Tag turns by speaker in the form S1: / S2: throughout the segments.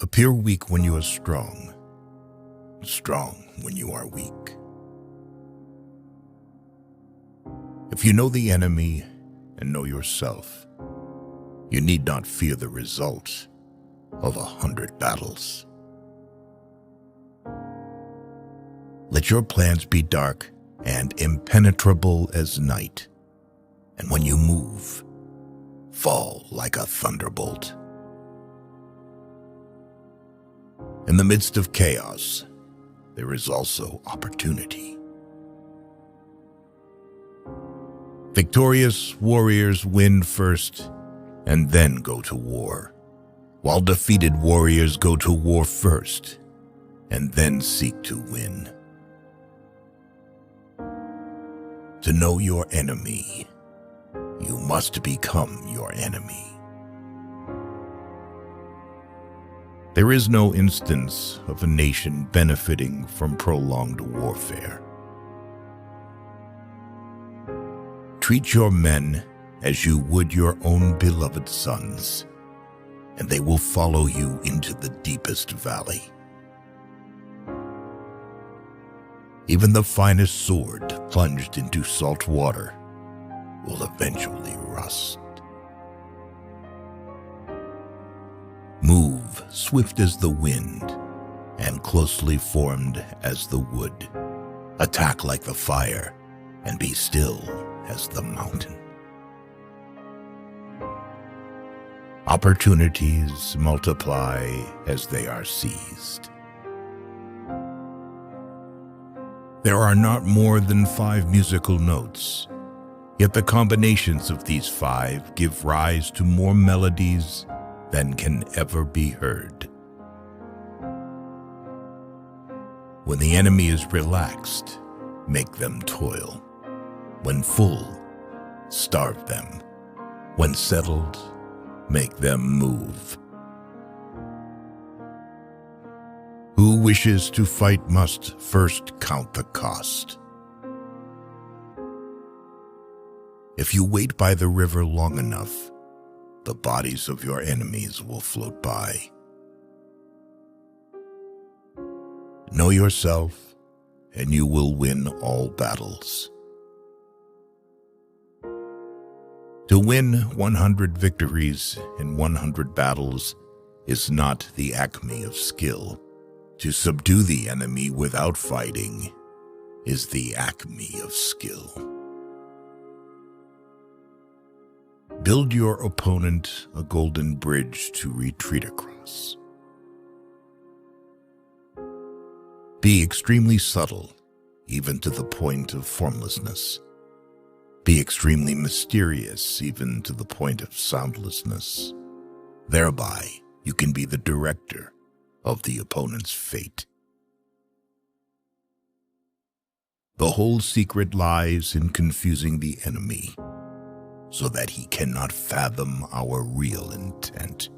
S1: Appear weak when you are strong, strong when you are weak. If you know the enemy and know yourself, you need not fear the result of 100 battles. Let your plans be dark and impenetrable as night, and when you move, fall like a thunderbolt. In the midst of chaos, there is also opportunity. Victorious warriors win first and then go to war, while defeated warriors go to war first and then seek to win. To know your enemy, you must become your enemy. There is no instance of a nation benefiting from prolonged warfare. Treat your men as you would your own beloved sons, and they will follow you into the deepest valley. Even the finest sword plunged into salt water will eventually rust. Move swift as the wind and closely formed as the wood. Attack like the fire and be still as the mountain. Opportunities multiply as they are seized. There are not more than 5 musical notes, yet the combinations of these 5 give rise to more melodies than can ever be heard. When the enemy is relaxed, make them toil. When full, starve them. When settled, make them move. Who wishes to fight must first count the cost. If you wait by the river long enough, the bodies of your enemies will float by. Know yourself, and you will win all battles. To win 100 victories in 100 battles is not the acme of skill. To subdue the enemy without fighting is the acme of skill. Build your opponent a golden bridge to retreat across. Be extremely subtle, even to the point of formlessness. Be extremely mysterious, even to the point of soundlessness. Thereby, you can be the director of the opponent's fate. The whole secret lies in confusing the enemy, so that he cannot fathom our real intent.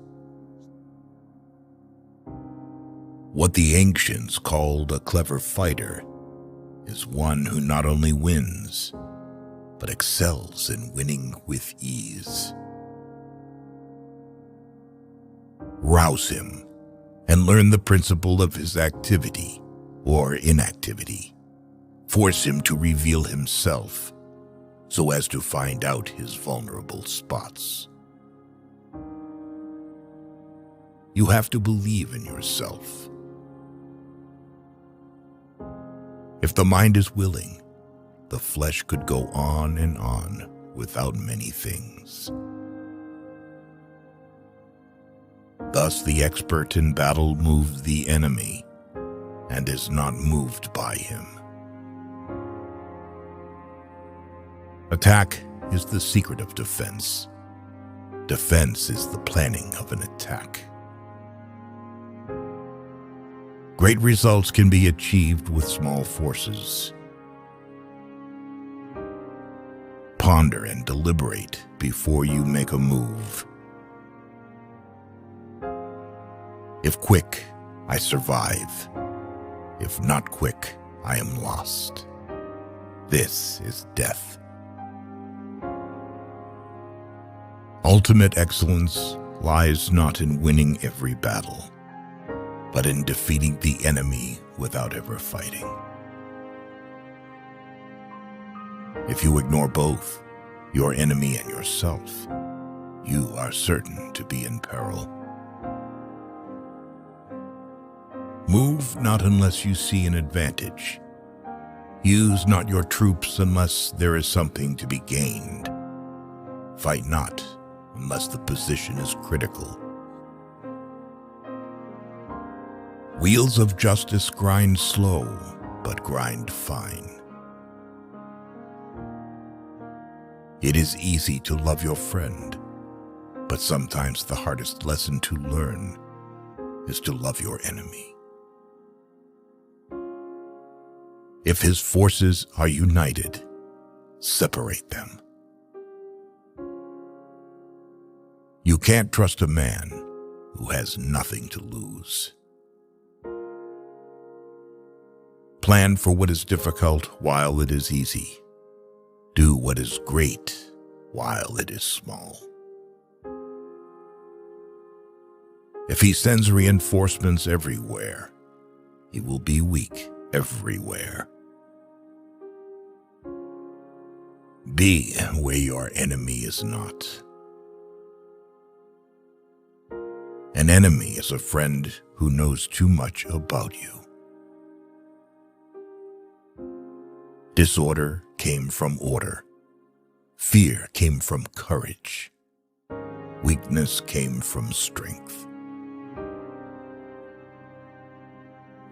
S1: What the ancients called a clever fighter is one who not only wins, but excels in winning with ease. Rouse him and learn the principle of his activity or inactivity. Force him to reveal himself so as to find out his vulnerable spots. You have to believe in yourself. If the mind is willing, the flesh could go on and on without many things. Thus the expert in battle moves the enemy and is not moved by him. Attack is the secret of defense. Defense is the planning of an attack. Great results can be achieved with small forces. Ponder and deliberate before you make a move. If quick, I survive. If not quick, I am lost. This is death. Ultimate excellence lies not in winning every battle, but in defeating the enemy without ever fighting. If you ignore both, your enemy and yourself, you are certain to be in peril. Move not unless you see an advantage. Use not your troops unless there is something to be gained. Fight not unless the position is critical. Wheels of justice grind slow, but grind fine. It is easy to love your friend, but sometimes the hardest lesson to learn is to love your enemy. If his forces are united, separate them. You can't trust a man who has nothing to lose. Plan for what is difficult while it is easy. Do what is great while it is small. If he sends reinforcements everywhere, he will be weak everywhere. Be where your enemy is not. An enemy is a friend who knows too much about you. Disorder came from order. Fear came from courage. Weakness came from strength.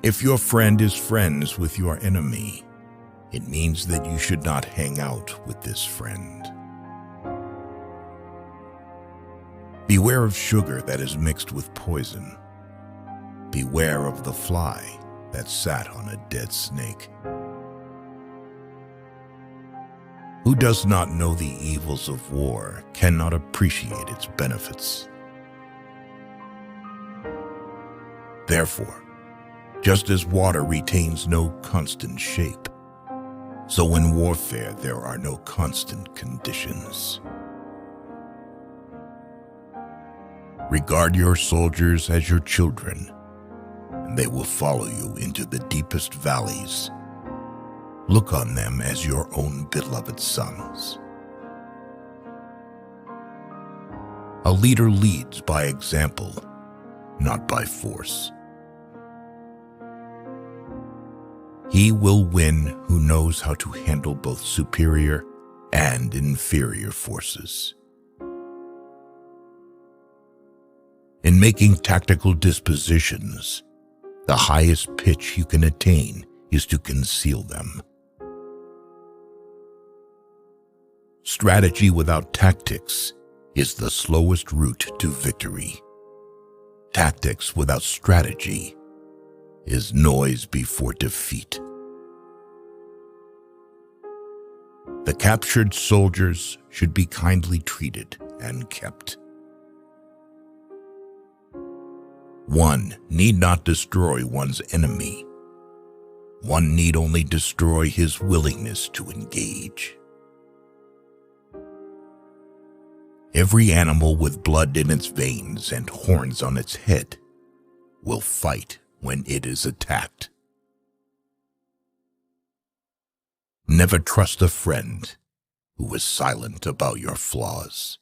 S1: If your friend is friends with your enemy, it means that you should not hang out with this friend. Beware of sugar that is mixed with poison. Beware of the fly that sat on a dead snake. Who does not know the evils of war cannot appreciate its benefits. Therefore, just as water retains no constant shape, so in warfare there are no constant conditions. Regard your soldiers as your children, and they will follow you into the deepest valleys. Look on them as your own beloved sons. A leader leads by example, not by force. He will win who knows how to handle both superior and inferior forces. In making tactical dispositions, the highest pitch you can attain is to conceal them. Strategy without tactics is the slowest route to victory. Tactics without strategy is noise before defeat. The captured soldiers should be kindly treated and kept. One need not destroy one's enemy. One need only destroy his willingness to engage. Every animal with blood in its veins and horns on its head will fight when it is attacked. Never trust a friend who is silent about your flaws.